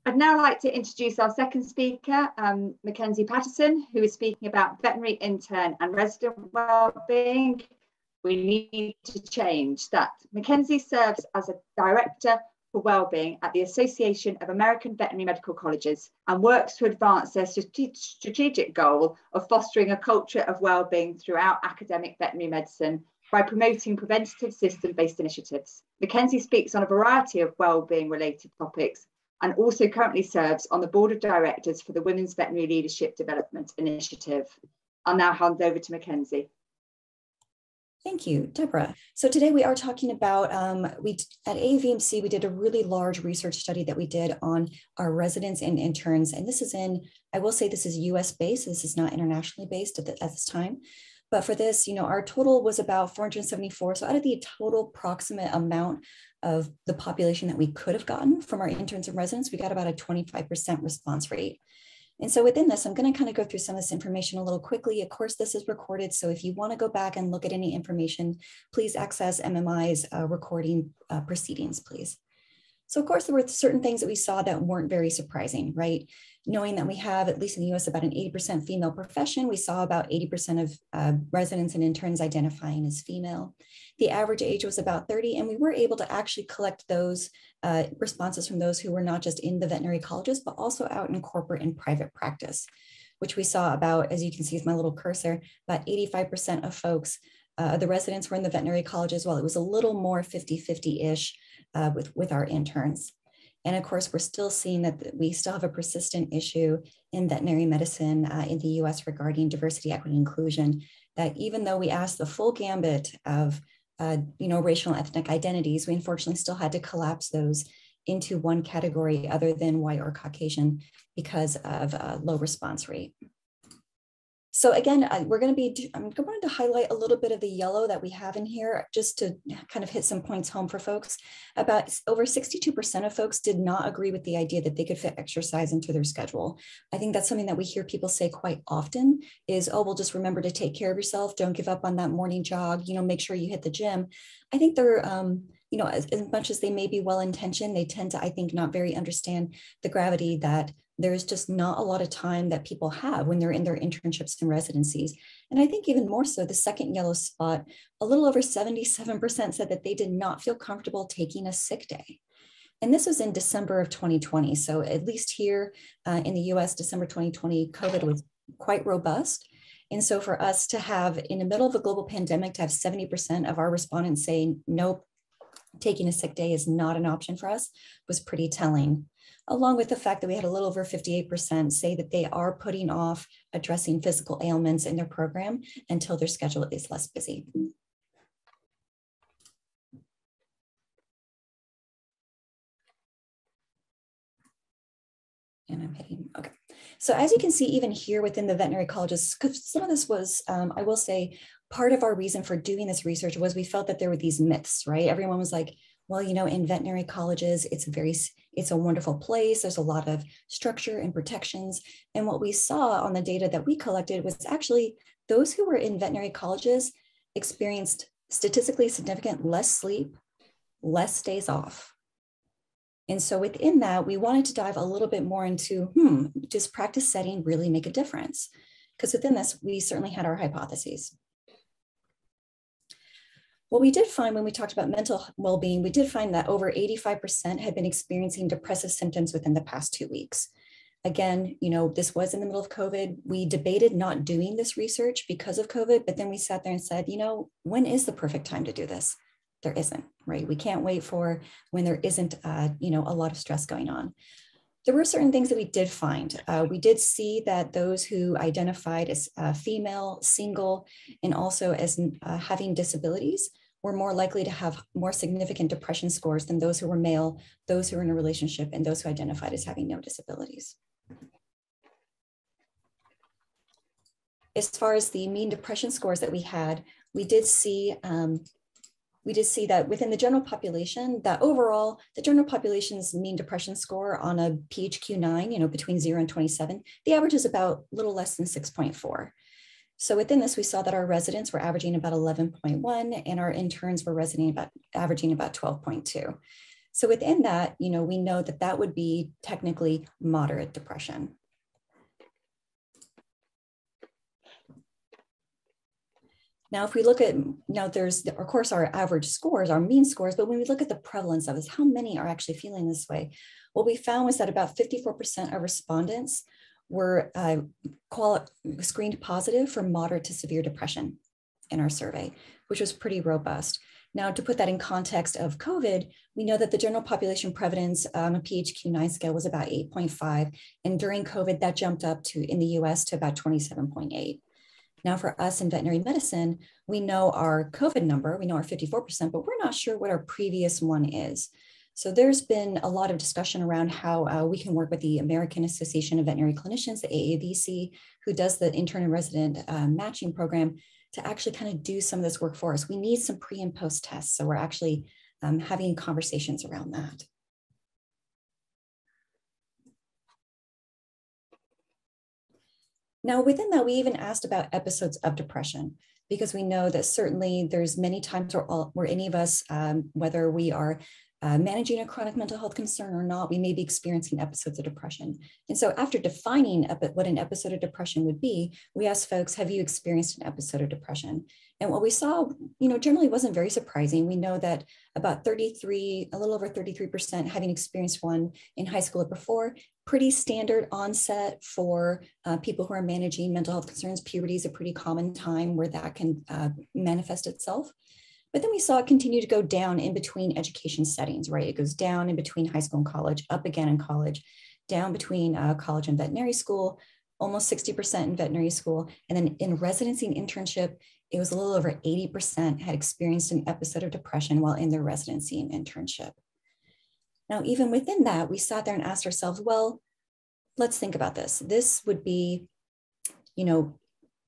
I'd now like to introduce our second speaker, Mackenzie Peterson, who is speaking about veterinary intern and resident wellbeing. We need to change that. Mackenzie serves as a director for wellbeing at the Association of American Veterinary Medical Colleges and works to advance their strategic goal of fostering a culture of wellbeing throughout academic veterinary medicine by promoting preventative system-based initiatives. Mackenzie speaks on a variety of wellbeing related topics and also currently serves on the board of directors for the Women's Veterinary Leadership Development Initiative. I'll now hand over to Mackenzie. Thank you, Deborah. So today we are talking about, at AVMC, we did a really large research study that we did on our residents and interns. And this is I will say this is US based, this is not internationally based at this time. But for this, our total was about 474. So out of the total approximate amount of the population that we could have gotten from our interns and residents, we got about a 25% response rate. And so within this, I'm going to kind of go through some of this information a little quickly. Of course, this is recorded. So if you want to go back and look at any information, please access MMI's recording proceedings, please. So of course, there were certain things that we saw that weren't very surprising, right? Knowing that we have, at least in the US, about an 80% female profession, we saw about 80% of residents and interns identifying as female. The average age was about 30, and we were able to actually collect those responses from those who were not just in the veterinary colleges, but also out in corporate and private practice, which we saw about, as you can see with my little cursor, about 85% of folks, the residents were in the veterinary colleges, while it was a little more 50-50-ish with our interns. And of course, we're still seeing that we still have a persistent issue in veterinary medicine in the US regarding diversity, equity, inclusion, that even though we asked the full gambit of racial and ethnic identities, we unfortunately still had to collapse those into one category other than white or Caucasian because of low response rate. So again, I'm going to highlight a little bit of the yellow that we have in here just to kind of hit some points home for folks. About over 62% of folks did not agree with the idea that they could fit exercise into their schedule. I think that's something that we hear people say quite often is, oh, well, just remember to take care of yourself. Don't give up on that morning jog, make sure you hit the gym. I think they're, as much as they may be well-intentioned, they tend to, I think, not very understand the gravity that there's just not a lot of time that people have when they're in their internships and residencies. And I think even more so, the second yellow spot, a little over 77% said that they did not feel comfortable taking a sick day. And this was in December of 2020. So at least here in the US, December 2020, COVID was quite robust. And so for us to have, in the middle of a global pandemic, to have 70% of our respondents saying, nope, taking a sick day is not an option for us, was pretty telling. Along with the fact that we had a little over 58% say that they are putting off addressing physical ailments in their program until their schedule is less busy. And I'm hitting, okay. So as you can see, even here within the veterinary colleges, because some of this was, I will say, part of our reason for doing this research was we felt that there were these myths, right? Everyone was like, well, in veterinary colleges, it's a wonderful place. There's a lot of structure and protections. And what we saw on the data that we collected was actually those who were in veterinary colleges experienced statistically significant less sleep, less days off. And so within that, we wanted to dive a little bit more into, does practice setting really make a difference? Because within this, we certainly had our hypotheses. What we did find when we talked about mental well-being, we did find that over 85% had been experiencing depressive symptoms within the past 2 weeks. Again, this was in the middle of COVID. We debated not doing this research because of COVID, but then we sat there and said, when is the perfect time to do this? There isn't, right? We can't wait for when there isn't, a lot of stress going on. There were certain things that we did find. We did see that those who identified as female, single, and also as having disabilities were more likely to have more significant depression scores than those who were male, those who were in a relationship, and those who identified as having no disabilities. As far as the mean depression scores that we had, we did see that within the general population, that overall, the general population's mean depression score on a PHQ-9, between 0 and 27, the average is about a little less than 6.4. So within this, we saw that our residents were averaging about 11.1 and our interns were averaging about 12.2. So within that, we know that that would be technically moderate depression. Now, if we look at, there's, of course, our average scores, our mean scores, but when we look at the prevalence of this, how many are actually feeling this way? What we found was that about 54% of respondents were screened positive for moderate to severe depression in our survey, which was pretty robust. Now, to put that in context of COVID, we know that the general population prevalence on a PHQ-9 scale was about 8.5. And during COVID, that jumped up to, in the US, to about 27.8. Now, for us in veterinary medicine, we know our COVID number, we know our 54%, but we're not sure what our previous one is. So there's been a lot of discussion around how we can work with the American Association of Veterinary Clinicians, the AAVC, who does the intern and resident matching program, to actually kind of do some of this work for us. We need some pre and post tests. So we're actually having conversations around that. Now, within that, we even asked about episodes of depression, because we know that certainly there's many times where any of us, whether we are managing a chronic mental health concern or not, we may be experiencing episodes of depression. And so after defining what an episode of depression would be, we asked folks, have you experienced an episode of depression? And what we saw, generally wasn't very surprising. We know that about a little over 33% having experienced one in high school or before. Pretty standard onset for people who are managing mental health concerns. Puberty is a pretty common time where that can manifest itself. But then we saw it continue to go down in between education settings, right? It goes down in between high school and college, up again in college, down between college and veterinary school, almost 60% in veterinary school. And then in residency and internship, it was a little over 80% had experienced an episode of depression while in their residency and internship. Now, even within that, we sat there and asked ourselves, well, let's think about this. This would be,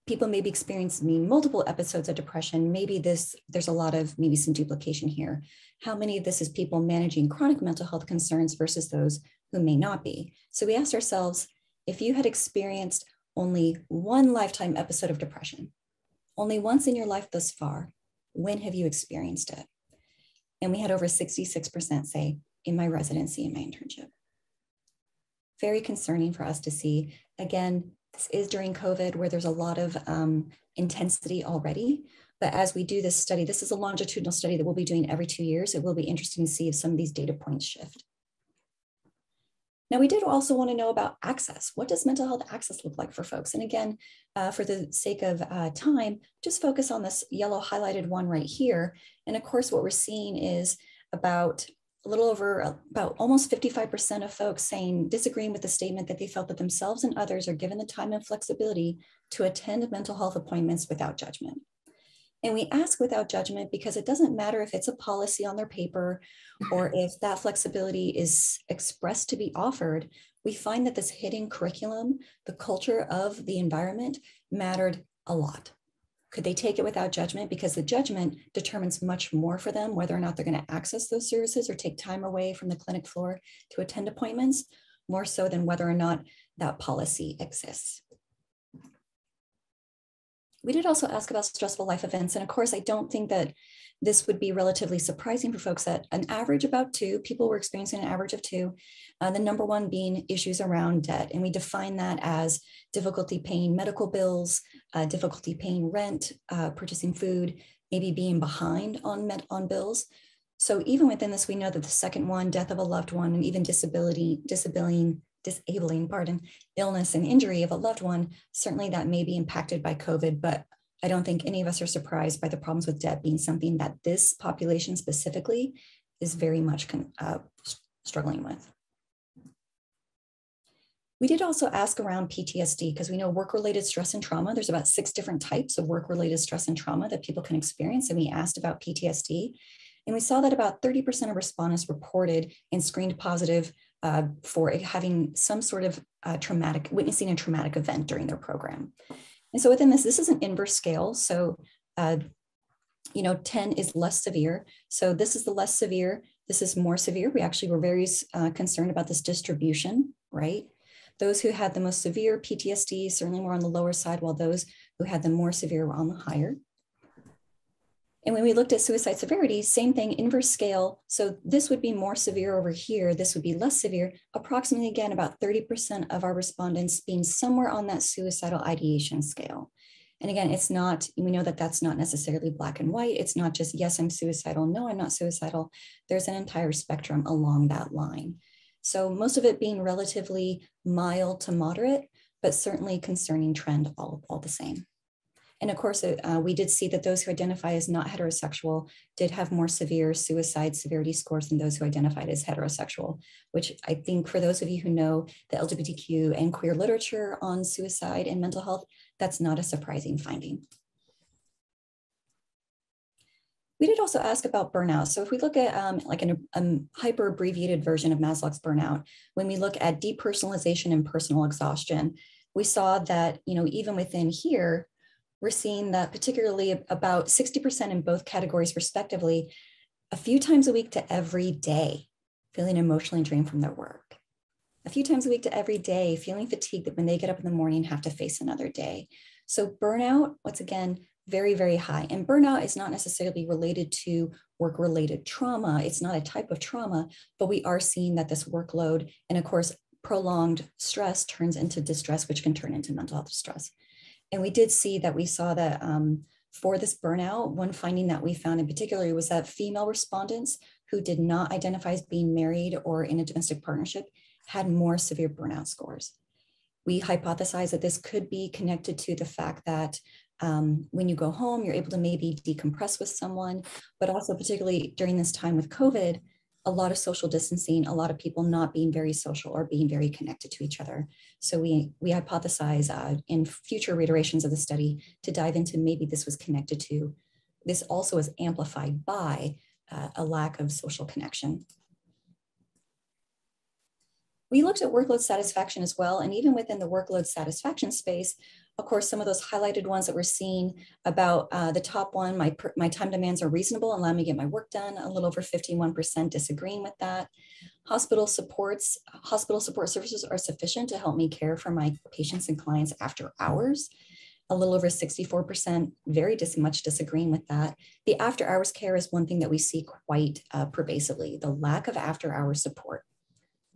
people may be experiencing multiple episodes of depression. Maybe there's a lot of, maybe some duplication here. How many of this is people managing chronic mental health concerns versus those who may not be? So we asked ourselves, if you had experienced only one lifetime episode of depression, only once in your life thus far, when have you experienced it? And we had over 66% say, in my residency and my internship. Very concerning for us to see. Again, this is during COVID where there's a lot of intensity already. But as we do this study, this is a longitudinal study that we'll be doing every 2 years. It will be interesting to see if some of these data points shift. Now, we did also want to know about access. What does mental health access look like for folks? And again, for the sake of time, just focus on this yellow highlighted one right here. And of course, what we're seeing is about almost 55% of folks disagreeing with the statement that they felt that themselves and others are given the time and flexibility to attend mental health appointments without judgment. And we ask without judgment because it doesn't matter if it's a policy on their paper or if that flexibility is expressed to be offered. We find that this hidden curriculum, the culture of the environment, mattered a lot. Could they take it without judgment? Because the judgment determines much more for them, whether or not they're going to access those services or take time away from the clinic floor to attend appointments, more so than whether or not that policy exists. We did also ask about stressful life events. And of course, I don't think that this would be relatively surprising for folks that an average about 2, people were experiencing an average of 2, the number one being issues around debt. And we define that as difficulty paying medical bills, difficulty paying rent, purchasing food, maybe being behind on bills. So even within this, we know that the second one, death of a loved one, and even disabling, illness and injury of a loved one, certainly that may be impacted by COVID, but I don't think any of us are surprised by the problems with debt being something that this population specifically is very much struggling with. We did also ask around PTSD because we know work-related stress and trauma. There's about 6 different types of work-related stress and trauma that people can experience. And we asked about PTSD. And we saw that about 30% of respondents reported and screened positive for having some sort of witnessing a traumatic event during their program. And so within this is an inverse scale. So, 10 is less severe. So this is the less severe. This is more severe. We actually were very concerned about this distribution, right? Those who had the most severe PTSD certainly were on the lower side, while those who had the more severe were on the higher. And when we looked at suicide severity, same thing, inverse scale. So this would be more severe over here. This would be less severe. Approximately, again, about 30% of our respondents being somewhere on that suicidal ideation scale. And again, it's not, we know that that's not necessarily black and white. It's not just, yes, I'm suicidal. No, I'm not suicidal. There's an entire spectrum along that line. So most of it being relatively mild to moderate, but certainly concerning trend all the same. And of course, we did see that those who identify as not heterosexual did have more severe suicide severity scores than those who identified as heterosexual, which I think for those of you who know the LGBTQ and queer literature on suicide and mental health, that's not a surprising finding. We did also ask about burnout. So if we look at like a hyper abbreviated version of Maslow's burnout, when we look at depersonalization and personal exhaustion, we saw that, even within here, we're seeing that particularly about 60% in both categories respectively, a few times a week to every day, feeling emotionally drained from their work. A few times a week to every day, feeling fatigued that when they get up in the morning, have to face another day. So burnout, once again, very, very high. And burnout is not necessarily related to work-related trauma. It's not a type of trauma, but we are seeing that this workload and of course, prolonged stress turns into distress, which can turn into mental health distress. And we did see that we saw that for this burnout, one finding that we found in particular was that female respondents who did not identify as being married or in a domestic partnership had more severe burnout scores. We hypothesized that this could be connected to the fact that when you go home, you're able to maybe decompress with someone, but also particularly during this time with COVID, a lot of social distancing, a lot of people not being very social or being very connected to each other. So we hypothesize in future iterations of the study to dive into maybe this was connected to, this also is amplified by a lack of social connection. We looked at workload satisfaction as well, and even within the workload satisfaction space, of course, some of those highlighted ones that we're seeing about the top one, my time demands are reasonable and allow me to get my work done, a little over 51% disagreeing with that. Hospital support services are sufficient to help me care for my patients and clients after hours. A little over 64%, very much disagreeing with that. The after hours care is one thing that we see quite pervasively, the lack of after hours support.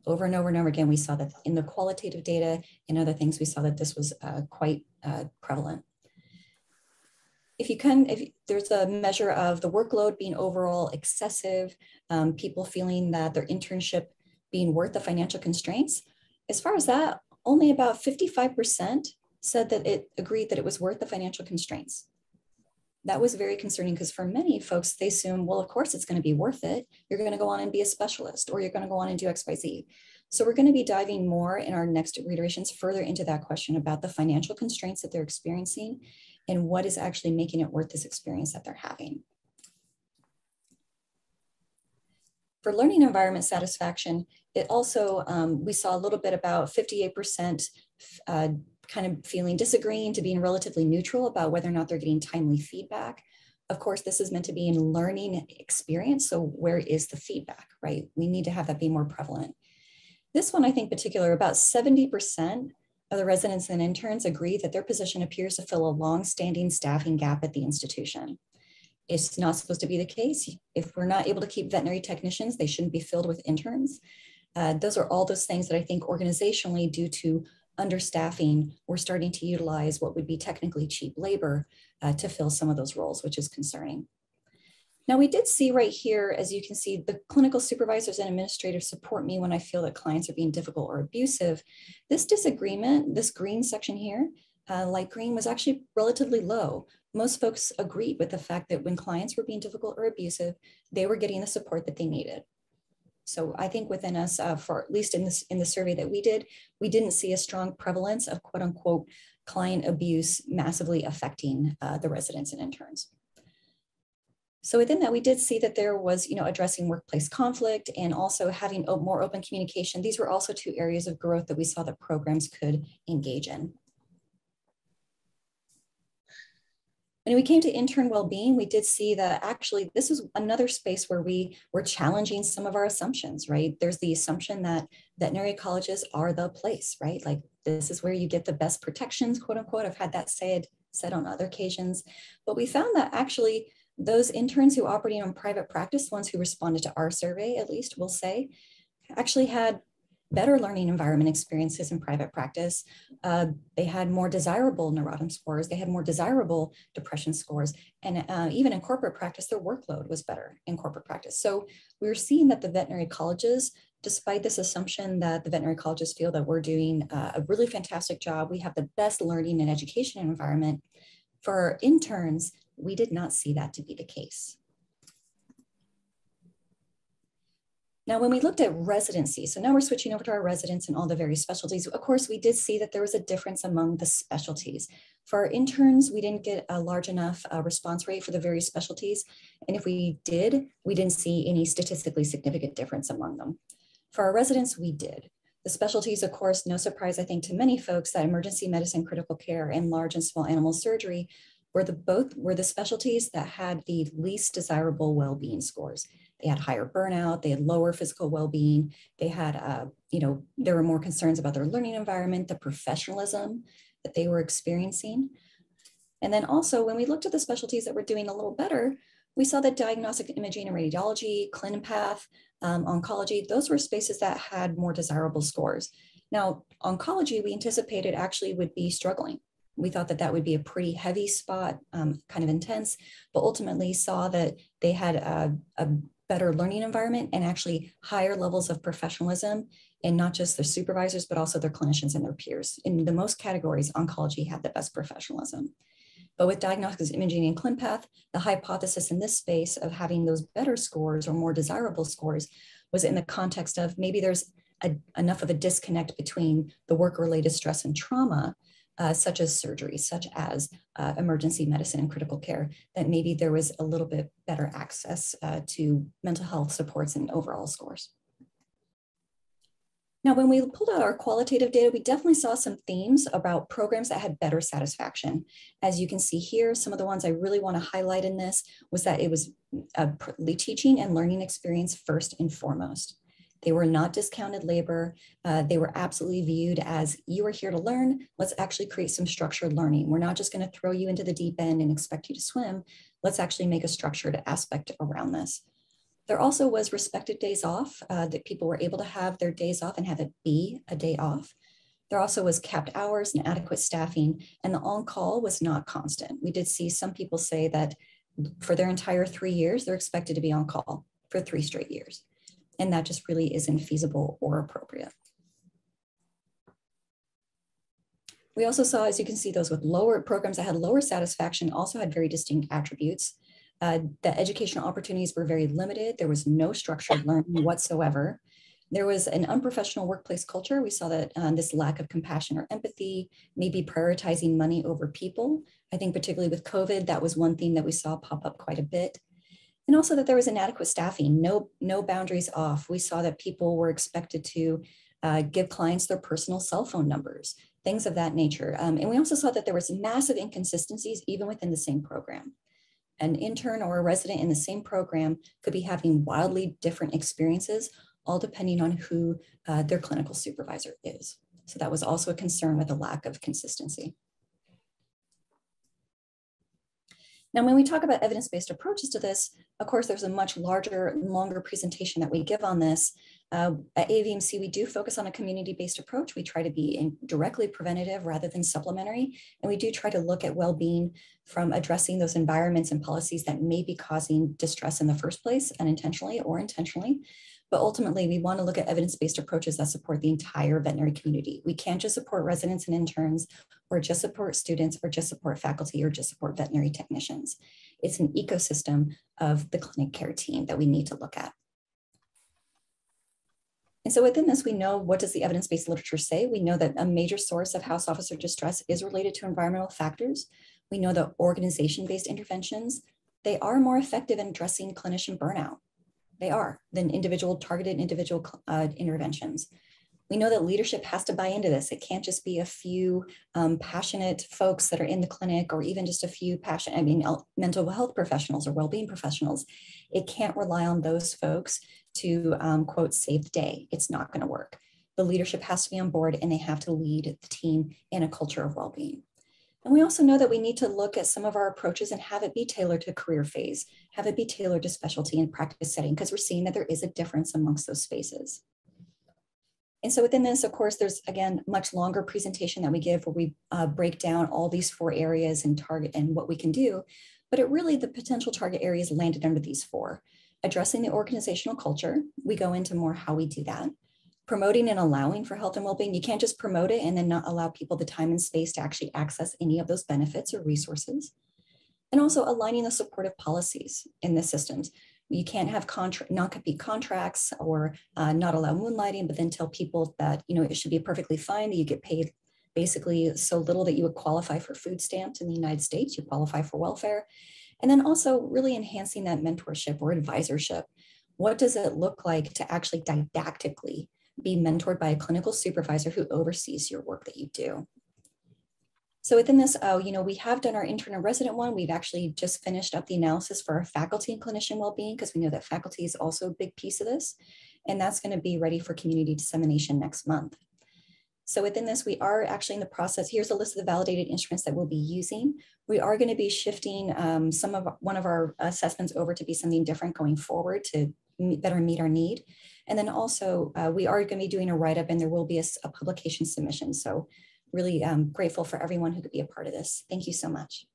Over and over and over again, we saw that in the qualitative data and other things, we saw that this was quite prevalent. If there's a measure of the workload being overall excessive, people feeling that their internship being worth the financial constraints, as far as that, only about 55% said that it agreed that it was worth the financial constraints. That was very concerning because for many folks, they assume, well, of course it's going to be worth it. You're going to go on and be a specialist, or you're going to go on and do X, Y, Z. So we're going to be diving more in our next reiterations further into that question about the financial constraints that they're experiencing and what is actually making it worth this experience that they're having. For learning environment satisfaction, it also, we saw a little bit about 58% kind of feeling disagreeing to being relatively neutral about whether or not they're getting timely feedback. Of course, this is meant to be in learning experience. So where is the feedback, right? We need to have that be more prevalent. This one, I think particular, about 70% of the residents and interns agree that their position appears to fill a long-standing staffing gap at the institution. It's not supposed to be the case. If we're not able to keep veterinary technicians, they shouldn't be filled with interns. Those are all those things that I think organizationally, due to understaffing, we're starting to utilize what would be technically cheap labor to fill some of those roles, which is concerning. Now, we did see right here, as you can see, the clinical supervisors and administrators support me when I feel that clients are being difficult or abusive. This disagreement, this green section here, light green, was actually relatively low. Most folks agreed with the fact that when clients were being difficult or abusive, they were getting the support that they needed. So I think within us, for at least in the survey that we did, we didn't see a strong prevalence of quote unquote client abuse massively affecting the residents and interns. So within that, we did see that there was, addressing workplace conflict and also having more open communication. These were also two areas of growth that we saw that programs could engage in. When we came to intern well-being, we did see that actually this is another space where we were challenging some of our assumptions, right? There's the assumption that veterinary colleges are the place, right? Like this is where you get the best protections, quote unquote. I've had that said on other occasions, but we found that actually those interns who operating on private practice, ones who responded to our survey, at least we'll say, actually had better learning environment experiences in private practice. They had more desirable neurotic scores. They had more desirable depression scores. And even in corporate practice, their workload was better in corporate practice. So we were seeing that the veterinary colleges, despite this assumption that the veterinary colleges feel that we're doing a really fantastic job, we have the best learning and education environment, for our interns, we did not see that to be the case. Now, when we looked at residency, so now we're switching over to our residents and all the various specialties. Of course, we did see that there was a difference among the specialties. For our interns, we didn't get a large enough response rate for the various specialties. And if we did, we didn't see any statistically significant difference among them. For our residents, we did. The specialties, of course, no surprise, I think, to many folks, that emergency medicine, critical care, and large and small animal surgery were the specialties that had the least desirable well-being scores. They had higher burnout, they had lower physical well-being, they had, there were more concerns about their learning environment, the professionalism that they were experiencing. And then also, when we looked at the specialties that were doing a little better, we saw that diagnostic imaging and radiology, ClinPath, oncology, those were spaces that had more desirable scores. Now, oncology, we anticipated actually would be struggling. We thought that that would be a pretty heavy spot, kind of intense, but ultimately saw that they had a better learning environment and actually higher levels of professionalism, and not just their supervisors, but also their clinicians and their peers. In the most categories, oncology had the best professionalism. But with diagnostics, imaging, and ClinPath, the hypothesis in this space of having those better scores or more desirable scores was in the context of maybe there's enough of a disconnect between the work-related stress and trauma, such as surgery, such as emergency medicine and critical care, that maybe there was a little bit better access to mental health supports and overall scores. Now, when we pulled out our qualitative data, we definitely saw some themes about programs that had better satisfaction. As you can see here, some of the ones I really want to highlight in this was that it was a teaching and learning experience first and foremost. They were not discounted labor. They were absolutely viewed as, you are here to learn, let's actually create some structured learning. We're not just going to throw you into the deep end and expect you to swim. Let's actually make a structured aspect around this. There also was respected days off, that people were able to have their days off and have it be a day off. There also was capped hours and adequate staffing, and the on-call was not constant. We did see some people say that for their entire 3 years, they're expected to be on call for 3 straight years. And that just really isn't feasible or appropriate. We also saw, as you can see, those with lower programs that had lower satisfaction also had very distinct attributes. The educational opportunities were very limited. There was no structured learning whatsoever. There was an unprofessional workplace culture. We saw that this lack of compassion or empathy, maybe prioritizing money over people. I think particularly with COVID, that was one theme that we saw pop up quite a bit. And also that there was inadequate staffing, no boundaries off. We saw that people were expected to give clients their personal cell phone numbers, things of that nature. And we also saw that there was massive inconsistencies even within the same program. An intern or a resident in the same program could be having wildly different experiences, all depending on who their clinical supervisor is. So that was also a concern with a lack of consistency. Now, when we talk about evidence-based approaches to this, of course, there's a much longer presentation that we give on this. At AVMC, we do focus on a community-based approach. We try to be directly preventative rather than supplementary. And we do try to look at well-being from addressing those environments and policies that may be causing distress in the first place, unintentionally or intentionally. But ultimately, we want to look at evidence-based approaches that support the entire veterinary community. We can't just support residents and interns, or just support students, or just support faculty, or just support veterinary technicians. It's an ecosystem of the clinic care team that we need to look at. And so within this, we know, what does the evidence-based literature say? We know that a major source of house officer distress is related to environmental factors. We know that organization-based interventions, they are more effective in addressing clinician burnout. They are, than targeted individual interventions. We know that leadership has to buy into this. It can't just be a few passionate folks that are in the clinic, or even just a few mental health professionals or well-being professionals. It can't rely on those folks to, quote, save the day. It's not going to work. The leadership has to be on board, and they have to lead the team in a culture of well-being. And we also know that we need to look at some of our approaches and have it be tailored to career phase, have it be tailored to specialty and practice setting, because we're seeing that there is a difference amongst those spaces. And so within this, of course, there's, again, much longer presentation that we give where we break down all these 4 areas and target and what we can do. But it really, the potential target areas landed under these 4. Addressing the organizational culture, we go into more how we do that. Promoting and allowing for health and well-being. You can't just promote it and then not allow people the time and space to actually access any of those benefits or resources. And also aligning the supportive policies in the systems. You can't have non-compete contracts or not allow moonlighting, but then tell people that, you know, it should be perfectly fine that you get paid basically so little that you would qualify for food stamps in the United States, you qualify for welfare. And then also really enhancing that mentorship or advisorship. What does it look like to actually didactically be mentored by a clinical supervisor who oversees your work that you do? So within this, you know, we have done our intern and resident one. We've actually just finished up the analysis for our faculty and clinician well-being, because we know that faculty is also a big piece of this. And that's going to be ready for community dissemination next month. So within this, we are actually in the process. Here's a list of the validated instruments that we'll be using. We are going to be shifting one of our assessments over to be something different going forward to better meet our need. And then also we are going to be doing a write-up, and there will be a publication submission. So really grateful for everyone who could be a part of this. Thank you so much.